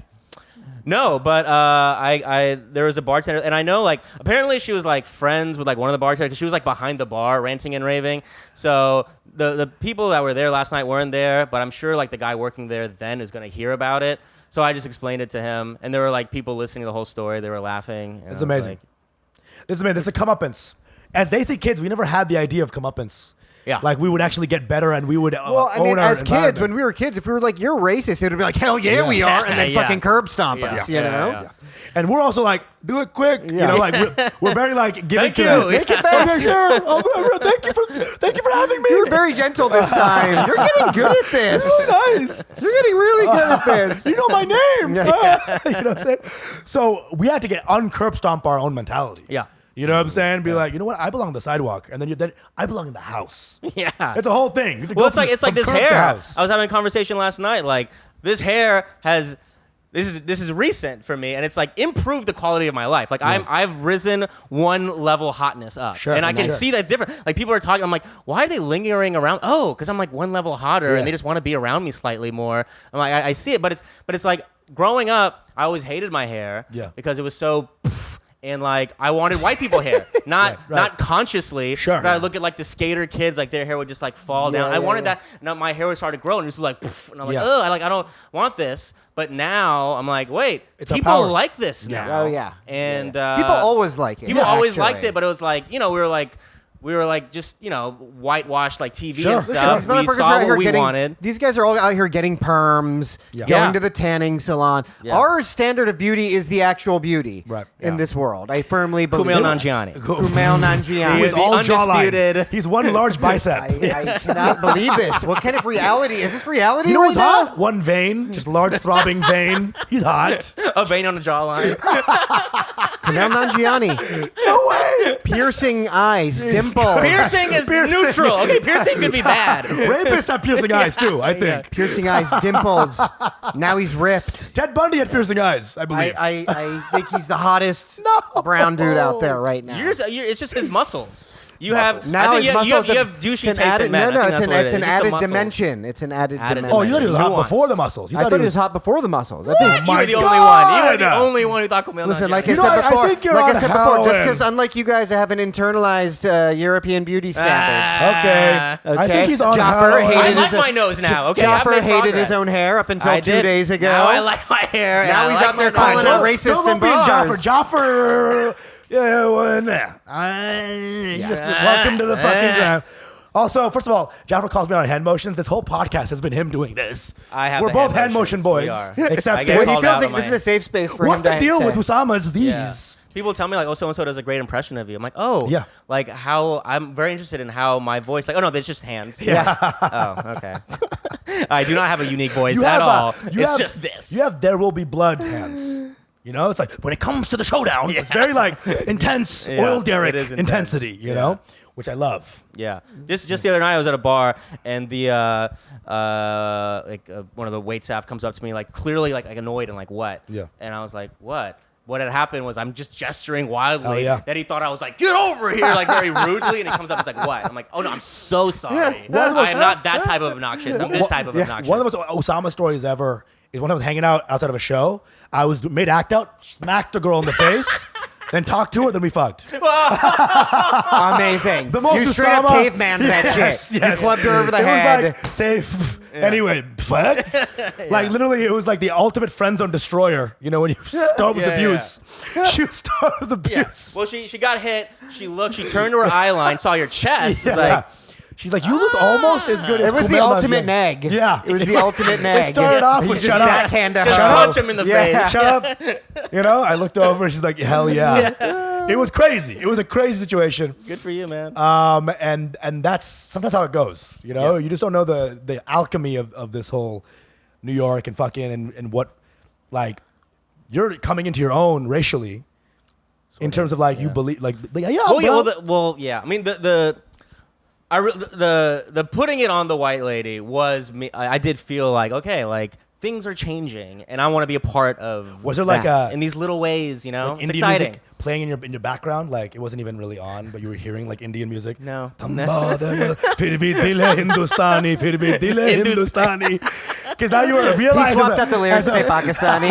No, but I there was a bartender, and I know like apparently she was like friends with like one of the bartenders because she was like behind the bar ranting and raving. So the people that were there last night weren't there, but I'm sure like the guy working there then is gonna hear about it. So I just explained it to him, and there were like people listening to the whole story. They were laughing. And It's I was amazing. like, This is amazing. This is a comeuppance. As they say kids, we never had the idea of comeuppance. Yeah. Like we would actually get better and we would Well, I own mean, our as kids, environment. when we were kids, if we were like, "You're racist," they would be like, "Hell yeah, we are," and then Yeah. fucking curb stomp Yeah. us. Yeah. You know? Yeah. And we're also like, do it quick. You Yeah. know, like we're very like giving Thank to you. them. Make it fast. Okay, sure. thank you for having me. You were very gentle this time. You're getting good at this. Oh, nice. You're getting really good at this. You know my name. Yeah. You know what I'm saying? So we had to get uncurb stomp our own mentality. Yeah. You know what I'm saying? Be like, you know what? I belong on the sidewalk, and then I belong in the house. Yeah. It's a whole thing. You have to Well, go it's like from this curb to hair. house. I was having a conversation last night. Like this hair has. This is recent for me, and it's like improved the quality of my life. Like I've risen one level hotness up, Sure, and I can sure. see that different. Like people are talking, I'm like, why are they lingering around? Oh, because I'm like one level hotter, Yeah. and they just want to be around me slightly more. I'm like, I see it, but it's like growing up, I always hated my hair, Yeah. because it was so. And like I wanted white people hair, not right. not consciously. Sure. But I look at like the skater kids, like their hair would just like fall down. Yeah, I wanted yeah. that. Now my hair would start to grow and it was like, poof, and I'm like, Yeah. ugh, I don't want this. But now I'm like, wait, It's a people power. like this Yeah. now. Oh yeah. And Yeah. People always like it. people always liked actually. it, but it was like, we were like we were like just whitewashed like TV Sure. and Listen, stuff. These We motherfuckers saw are out what here we getting. wanted. These guys are all out here getting perms, Yeah. going Yeah. to the tanning salon. Yeah. Our standard of beauty is the actual beauty Right. in Yeah. this world. I firmly believe. Kumail that. Nanjiani. Kumail Nanjiani. He With is the all undisputed- jawline. He's one large bicep. I cannot believe this. What kind of reality is this? Reality? You know right what's now? hot? One vein, just large throbbing vein. He's hot. A vein on the jawline. Kumail Nanjiani. No way. Piercing eyes, dimples. Piercing is neutral. Okay, piercing could be bad. Rapists have piercing eyes too, I think. Piercing eyes, dimples. Now he's ripped. Ted Bundy had piercing eyes, I believe. I think he's the hottest No. brown dude out there right now. It's just his muscles. You have Now I his think muscles you have douchey it's taste an added, in men. No, I no, think that's what it it's is. an Just the added muscles. dimension. It's an added Added dimension. Oh, you thought he was hot Nuance. before the muscles. You I thought he was hot before the muscles. I think. You my were the only God. one. You were the only one who thought Kumail Listen, Nanjiani. like I You know, said I before, think you're like I on said before, just heroin. because unlike you guys, I have an internalized European beauty standards. Okay. I think he's on Jaffer heroin. hated I his like my nose now. Okay, I've Jaffer made hated his progress. own hair up until I 2 did. days ago. Now I like my hair. and Now I he's like out there my calling nose. out racists Don't in be Jaffer. bars. Jaffer. Yeah, well, nah. Just welcome to the fucking ground. Also, first of all, Jaffer calls me on hand motions. This whole podcast has been him doing this. I have We're the both hand hand motion motions. boys. We are. Except I get Well, he called feels out like on this my- is a safe space for what's him to the deal say. with Usama's these? Yeah. People tell me like, oh, so and so does a great impression of you. I'm like, oh, Yeah. Like how I'm very interested in how my voice. Like, oh no, that's just hands. Yeah. Oh, okay. I do not have a unique voice You at have, all. you It's have- just this. You have There Will Be Blood hands. You know, it's like when it comes to the showdown, it's very like intense, Yeah, oil derrick it is intense. intensity, you know, which I love. Yeah. Just the other night I was at a bar and the one of the wait staff comes up to me like clearly like annoyed and like what? Yeah. And I was like, what? What had happened was I'm just gesturing wildly Oh, yeah. that he thought I was like, get over here, like very rudely, and he comes up and is like, what? I'm like, oh no, I'm so sorry. one of those- I am not that type of obnoxious. I'm this type of obnoxious. One of the most Osama stories ever is when I was hanging out outside of a show. I was mid act out, smacked a girl in the face, then talked to her, then we fucked. Amazing. The most You straight up Usama- caveman that Yes, shit. yes. You clubbed her over the It head. was like safe. Anyway, fuck. Like literally, it was like the ultimate friend zone destroyer. You know, when you start with Yeah, abuse, she started with Yeah. abuse. Well, she got hit. She looked. She turned to her eye line, saw your chest. Was Yeah. like, She's like, you look almost as good as It was the Kumail ultimate Nanjiani." nag. Yeah. It was the ultimate nag. It started off You with just shut up. backhand a just hoe. punch him in the Yeah. face. Shut up. You know, I looked over. She's like, hell yeah. It was crazy. It was a crazy situation. Good for you, man. And that's sometimes how it goes. You know, you just don't know the alchemy of this whole New York and fucking and what, like, you're coming into your own racially in terms of like you believe like yeah. Well, yeah, bro. yeah. I mean, the putting it on the white lady was me. I did feel like okay, like things are changing, and I want to be a part of. Was there like that a- in these little ways, you know? Like It's Indian exciting. music playing in your background, like it wasn't even really on, but you were hearing like Indian music. No. Phir bhi dil hai Hindustani, phir bhi dil hai Hindustani. Because now you were He realizing swapped out the lyrics to say Pakistani.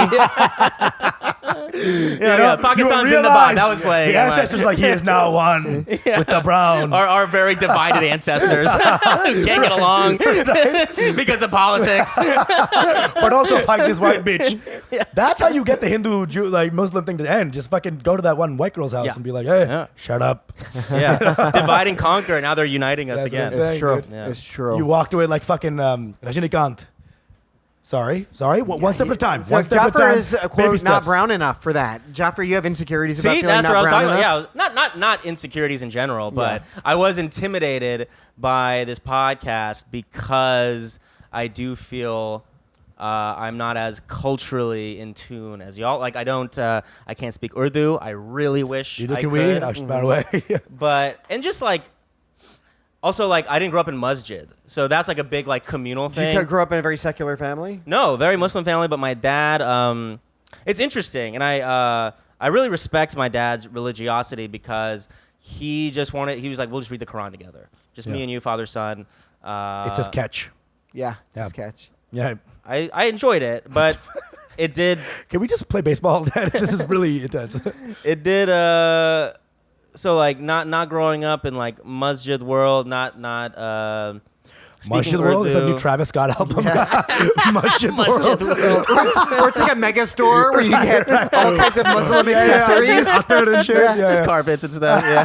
Yeah, Pakistan's in the bot. That was playing. The ancestors like he is now one with the brown. Our very divided ancestors who can't get along because of politics. But also fight this white bitch. That's how you get the Hindu, Jew, like Muslim thing to end. Just fucking go to that one white girl's house Yeah. and be like, hey, Yeah. shut up. Yeah, divide and conquer. And now they're uniting us That's again. what I'm saying. It's true. dude. Yeah. It's true. You walked away like fucking Rajinikanth. Sorry. One step at a time. So One step at a Jaffer time. is Baby quote not steps. brown enough for that. Jaffer, you have insecurities about See, feeling that's not what I was brown talking enough. about. Yeah, not insecurities in general, but I was intimidated by this podcast because I do feel I'm not as culturally in tune as y'all. Like I can't speak Urdu. I really wish Neither I can we. could. By the way. But and just like. Also, like, I didn't grow up in masjid, so that's like a big like communal Did thing. you grow up in a very secular family? No, very Muslim family, but my dad, it's interesting, and I really respect my dad's religiosity because he was like, we'll just read the Quran together. Just me Yeah. and you, father, son. It says catch. Yeah, Yeah. that's catch. Yeah. I enjoyed it, but it did, Can we just play baseball? This is really intense. so like not growing up in like masjid world, not Mush of the World is a new Travis Scott album. Mush of the World. Or it's like a mega store where you get all kinds of Muslim accessories. And shit. Just carpets and stuff. Yeah.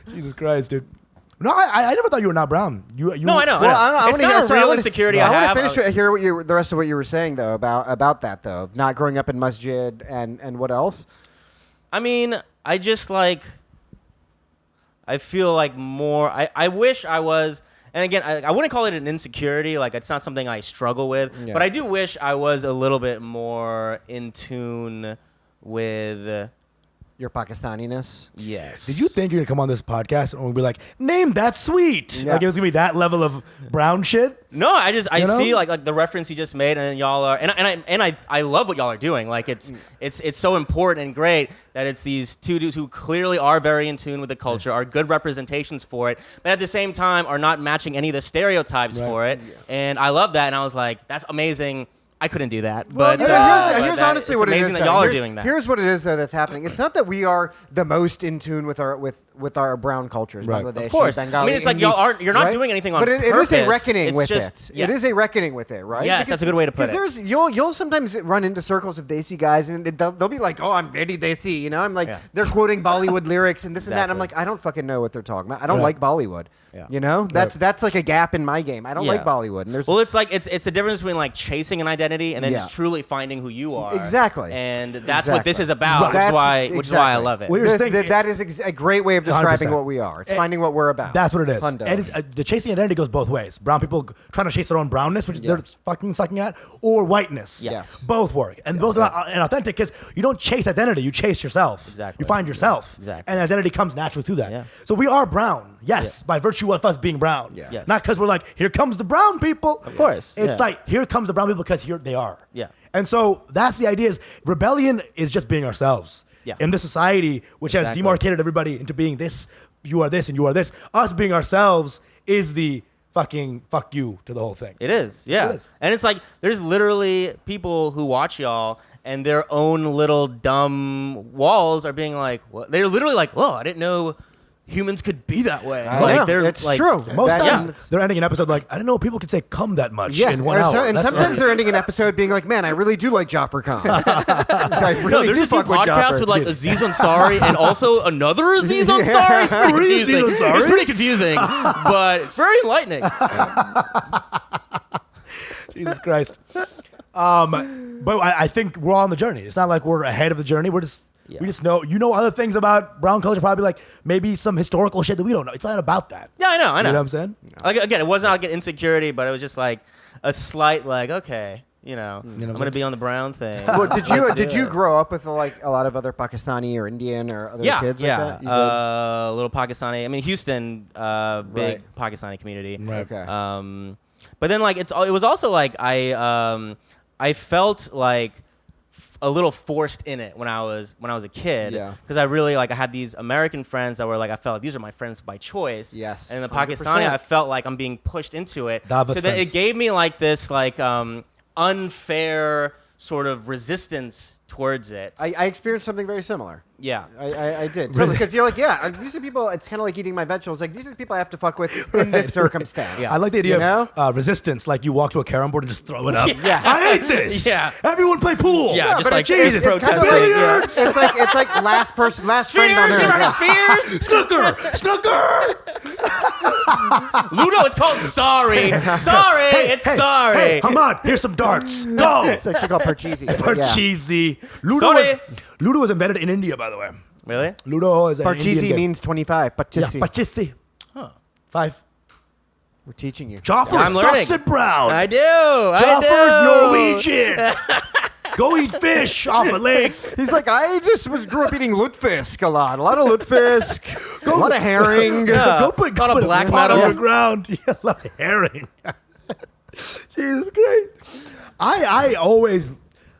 Jesus Christ, dude. No, I never thought you were not brown. You No, I know. Well, I know. It's not a real insecurity I want have. to finish hear the rest of what you were saying though about that though, of not growing up in masjid and what else? I mean, I just like. I feel like more. I wish I was. And again, I wouldn't call it an insecurity. Like, it's not something I struggle with. Yeah. But I do wish I was a little bit more in tune with. Your Pakistaniness. Yes. Did you think you're gonna come on this podcast and we'd be like, name that sweet? Yeah. Like it was gonna be that level of brown shit? No, I You know? see like the reference you just made, and y'all are, and I love what y'all are doing. Like it's so important and great that it's these two dudes who clearly are very in tune with the culture, are good representations for it, but at the same time are not matching any of the stereotypes for it. Yeah. And I love that, and I was like, that's amazing. I couldn't do that, Well, but here's honestly it's what it is. amazing that though. y'all are doing that. Here's what it is though that's happening. It's not that we are the most in tune with our brown cultures, Right. Bangladesh, Of course. Bengali, I mean, it's like you're not doing anything on but it is a purpose. reckoning It's with just- it. yeah. It is a reckoning with it, right? Yes, that's a good way to put it. Because you'll sometimes run into circles of desi guys, and they'll be like, "Oh, I'm very desi," you know. I'm like, they're quoting Bollywood lyrics and this and that. And I'm like, I don't fucking know what they're talking about. I don't like Bollywood. Yeah. You know, that's like a gap in my game. I don't like Bollywood. And there's Well, it's like it's the difference between like chasing an identity and then Yeah. just truly finding who you are. Exactly. And that's what this is about. Right. Which is why I love it. Well, here's the Th- thing, th- that is a great way of describing 100%. what we are. It's finding what we're about. That's what it is. Hundo. And the chasing identity goes both ways. Brown people trying to chase their own brownness, which they're fucking sucking at, or whiteness. Yes. Both work. And both are inauthentic because you don't chase identity, you chase yourself. Exactly. You find yourself. Exactly. And identity comes naturally through that. Yeah. So we are brown, yes, by virtue of us being brown. Yeah. Yes. Not because we're like, here comes the brown people. Of course. It's Yeah. like, here comes the brown people because here they are. Yeah. And so that's the idea is rebellion is just being ourselves. Yeah. In this society, which has Exactly. demarcated everybody into being this, you are this, and you are this. Us being ourselves is the fucking fuck you to the whole thing. It is, yeah. It is. And it's like there's literally people who watch y'all and their own little dumb walls are being like, what? They're literally like, whoa, I didn't know humans could be that way. Yeah, they're it's like, true. Most That- times yeah. they're ending an episode like, I didn't know people could say come that much Yeah, in 1 or hour. and That's sometimes they're ending an episode being like, "Man, I really do like Jaffer Khan. I No, really there's do just two fuck with podcasts Jaffer." with like Aziz Ansari and also another Aziz Ansari. It's pretty Three confusing. Aziz Ansaris? It's pretty confusing, but it's very enlightening. Jesus Christ. But I think we're all on the journey. It's not like we're ahead of the journey. We're just we just know other things about brown culture, probably like maybe some historical shit that we don't know. It's not about that. Yeah, I know. You know what I'm saying? Like, again, it wasn't like an insecurity, but it was just like a slight, like, okay, I'm gonna be on the brown thing. Well, Let's did do you it. grow up with like a lot of other Pakistani or Indian or other kids yeah, like that? You did? a little Pakistani. I mean, Houston, big Right. Pakistani community. Right. Okay. But then like it was also like I felt like a little forced in it when I was a kid. Yeah. Because I really like I had these American friends that were like I felt like these are my friends by choice. Yes, And the 100%. Pakistani I felt like I'm being pushed into it. Davat so then friends. it gave me like this like unfair sort of resistance towards it. I experienced something very similar. yeah. I did. Totally, because you're like, yeah, these are people, it's kind of like eating my vegetables. Like, these are the people I have to fuck with in this circumstance. I like the idea You know? of resistance. Like you walk to a carom board and just throw it up. Yeah. I hate this. Yeah. Everyone play pool. Yeah, just but like it's it's kind of protesting. like, Billiards! it's like last friend on Spheres, earth. you remember Yeah. Spheres? Snooker. Ludo, it's called sorry. Sorry, it's sorry. Hey, come on. Here's some darts. Go. It's actually called Parcheesi. but yeah. Parcheesi. Sorry. Ludo was invented in India, by the way. Really? Ludo is an Indian Parcheesi game. means 25. Yeah, Parcheesi. Parcheesi. Huh. 5. We're teaching you. Jaffer I'm learning. sucks at brown. I do. Jaffer's Norwegian. Go eat fish off a lake. He's like, I just grew up eating lutefisk a lot. A lot of lutefisk. A lot of herring. Go put Lot of a black pot metal. underground. Yeah, a lot of herring. Jesus Christ. I always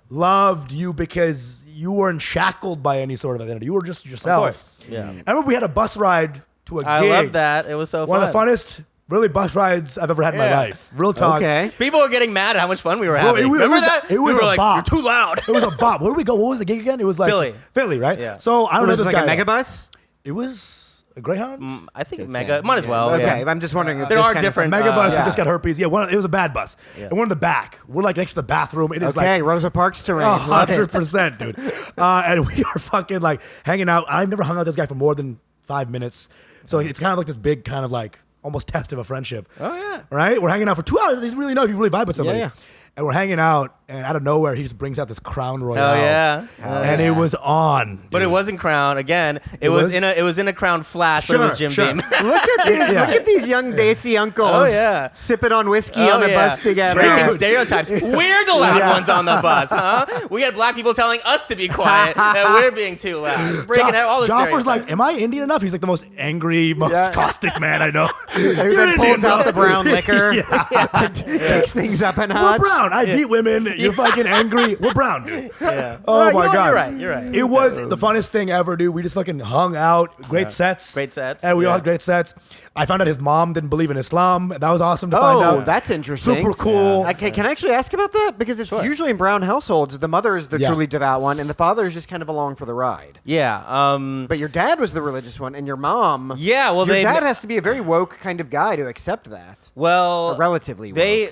loved you because you weren't shackled by any sort of identity. You were just yourself. course, yeah. I remember we had a bus ride to a I gig. love that. It was so One fun. of the funnest, really, bus rides I've ever had in my Yeah. life. Real talk. Okay. People were getting mad at how much fun we were Bro, having. it was- Remember that? it was we were a like, bop. you're too loud. It was a bop. Where did we go? What was the gig again? It was like Philly. Philly, right? Yeah. So I don't What know is this this, like guy. a megabus? It was A Greyhound? I think Mega. Might as well. Okay, Yeah. I'm just wondering if There this are kind of- different. Mega bus. yeah. We just got herpes. Yeah, it was a bad bus. Yeah. And we're in the back. We're like next to the bathroom. It is Okay, like Rosa Parks terrain. Love it. 100%, dude. And we are fucking like hanging out. I've never hung out with this guy for more than 5 minutes. So it's kind of like this big kind of like almost test of a friendship. Oh yeah. Right? We're hanging out for 2 hours. He's really know if you really vibe with somebody. Yeah. And we're hanging out, and out of nowhere, he just brings out this Crown Royale. Oh yeah. And it was on. But it dude. wasn't Crown again. It was in a Crown Flash, but it was Jim Sure. Beam. Look at these! Yeah. Look at these young Desi uncles. Oh, yeah. sipping on whiskey Oh, on the yeah. bus together. Breaking stereotypes. We're the loud Yeah. ones on the bus, huh? We had black people telling us to be quiet, that we're being too loud. Breaking out all the Jaffer's stereotypes. like, am I Indian enough? He's like the most angry, most Yeah. caustic man I know. Who You're then Indian, pulls out bro. the brown liquor, Yeah. kicks things up a We're notch. brown. I beat women. You're fucking angry. We're brown, dude. Yeah. Oh You know my what? god. You're right. You're right. It was the funnest thing ever, dude. We just fucking hung out. Great sets. Great sets. And we all Yeah. had great sets. I found out his mom didn't believe in Islam. That was awesome to find Oh, out. that's interesting. Super cool. Okay, can I actually ask about that? Because it's usually in brown households, the mother is the Yeah. truly devout one, and the father is just kind of along for the ride. Yeah. But your dad was the religious one, and your mom. Yeah, well, your they- dad has to be a very woke kind of guy to accept that. Well, Or relatively They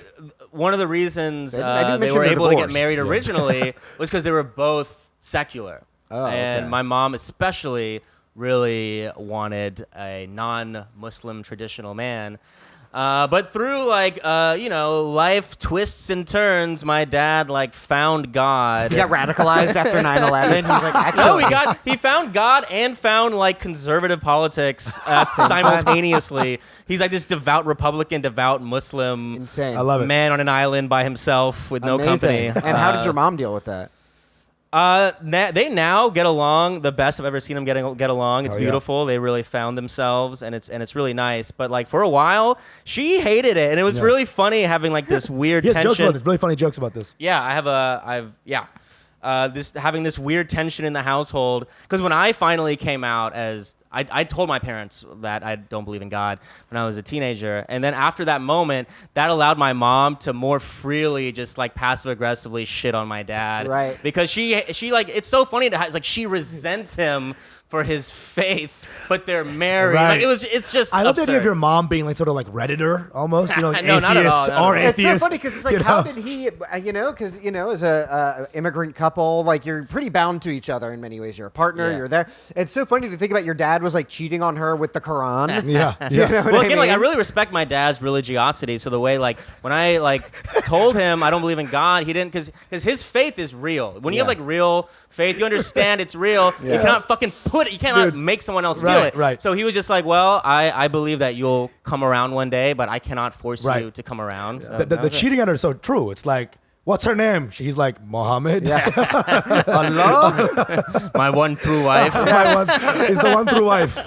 one of the reasons I didn't they mention were they're able to get divorced. married Yeah. originally was because they were both secular. Oh, and okay. my mom especially really wanted a non-Muslim traditional man. But through life twists and turns, my dad found God. He got radicalized after 9/11. He's like, actually, No, he found God and found conservative politics simultaneously. He's like this devout Republican, devout Muslim insane. I love it. man on an island by himself with no Amazing. company. And how does your mom deal with that? They now get along the best I've ever seen them get along. It's Oh, yeah. beautiful. They really found themselves, and it's really nice. But for a while, she hated it, and it was Yeah. really funny having this weird He has tension. jokes about this. Really funny jokes about this. Yeah, having this weird tension in the household because when I finally came out as I told my parents that I don't believe in God when I was a teenager, and then after that moment, that allowed my mom to more freely just passive aggressively shit on my dad, Right. Because she it's so funny to she resents him for his faith, but they're married. Right. It's just I love the idea of absurd. your mom being sort of Redditor almost, No, atheist not at all, or It's atheist. so funny because it's you how know? did he, because, as a immigrant couple, you're pretty bound to each other in many ways. You're a partner, Yeah. you're there. It's so funny to think about your dad was cheating on her with the Quran. Yeah, You yeah. know what Well, I again, mean? I really respect my dad's religiosity. So the way, when I told him I don't believe in God, he didn't, because his faith is real. When you Yeah. have real faith, you understand it's real. You Yeah. cannot fucking you cannot Dude. make someone else feel Right, it. right. So he was just well, I believe that you'll come around one day, but I cannot force Right. you to come around. So The that was it. cheating on her is so true. It's what's her name? He's like, Mohammed. Allah. My one true wife. He's the one true wife.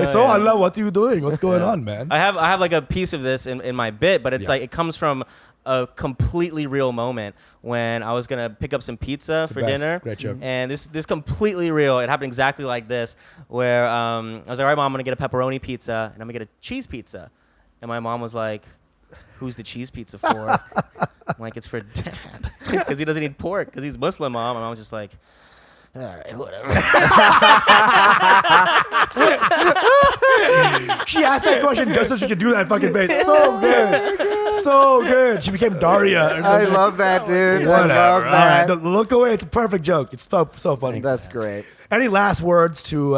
So Allah, what are you doing? What's going on, man? I have a piece of this in my bit, but it's Yeah. it comes from a completely real moment when I was gonna pick up some pizza the for best. dinner. Great joke. And this completely real. It happened exactly like this, where I was like, all right, Mom, I'm gonna get a pepperoni pizza and I'm gonna get a cheese pizza, and my mom was like, who's the cheese pizza for? I'm like, it's for Dad, because he doesn't eat pork because he's Muslim, Mom. And I was just like, all right, whatever. She asked that question just so she could do that fucking face. So good. So good. She became Daria. or I something. love that, dude. I Whatever. love All right. that. Look away. It's a perfect joke. It's so funny. That's great. Any last words to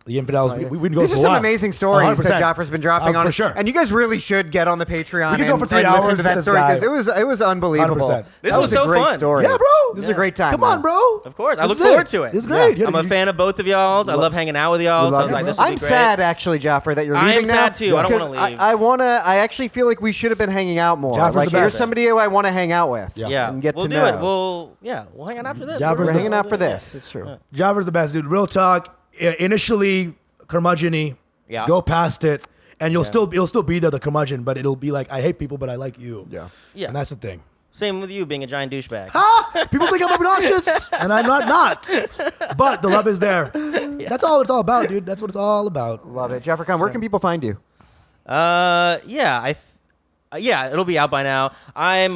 the infidels? We can go These for are a some while. amazing stories 100%. that Jaffer's been dropping on for us. sure. And you guys really should get on the Patreon We could go for 3 and hours listen to with that this story guy. because it was unbelievable. 100%. This That was a so great fun. story. Yeah, bro. This is a great time. Come on, man. bro. Of course, I This look is forward it. to it. It's great. Yeah. I'm a fan of both of y'all's. I love hanging out with y'all. So I was like, this would I'm be great. sad, actually, Jaffer, that you're I am leaving now. sad, too. I don't because wanna leave. I actually feel like we should have been hanging out more. Jaffer's Like the you're best. somebody who I want to hang out with. Yeah. And get we'll to do know. it. We'll hang out after this. Jaffer's We're the- hanging out for this. It's true. Jaffer's the best, dude. Real talk. Initially, curmudgeon-y. Yeah. Go past it, and it'll still be there, the curmudgeon, but it'll be like, I hate people, but I like you. Yeah. Yeah. And that's the thing. Same with you being a giant douchebag. People think I'm obnoxious, and I'm not. But the love is there. That's all it's all about, dude. That's what it's all about. Love it. Jaffer Khan, where can people find you? Yeah. Yeah, it'll be out by now. I'm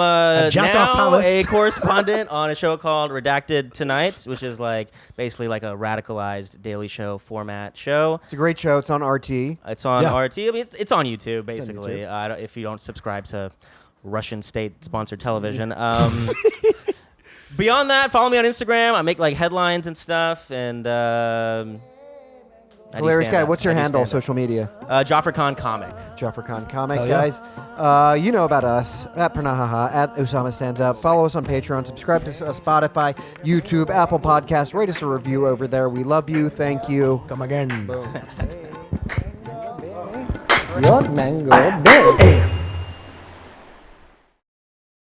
Jack Off now Palace. a correspondent on a show called Redacted Tonight, which is like basically like a radicalized daily show format show. It's a great show. It's on RT. It's on Yeah. RT. I mean, it's on YouTube basically. If you don't subscribe to Russian state-sponsored television. Beyond that, follow me on Instagram. I make like headlines and stuff. And I do Hilarious guy. stand-up. What's your I do handle? stand-up. Social media. Jaffer Khan Comic. Jaffer Khan Comic, Hell yeah. guys. You know about us at Pranav, at Usama Stands Up. Follow us on Patreon. Subscribe to Spotify, YouTube, Apple Podcasts. Rate us a review over there. We love you. Thank you. Come again. Your mango big.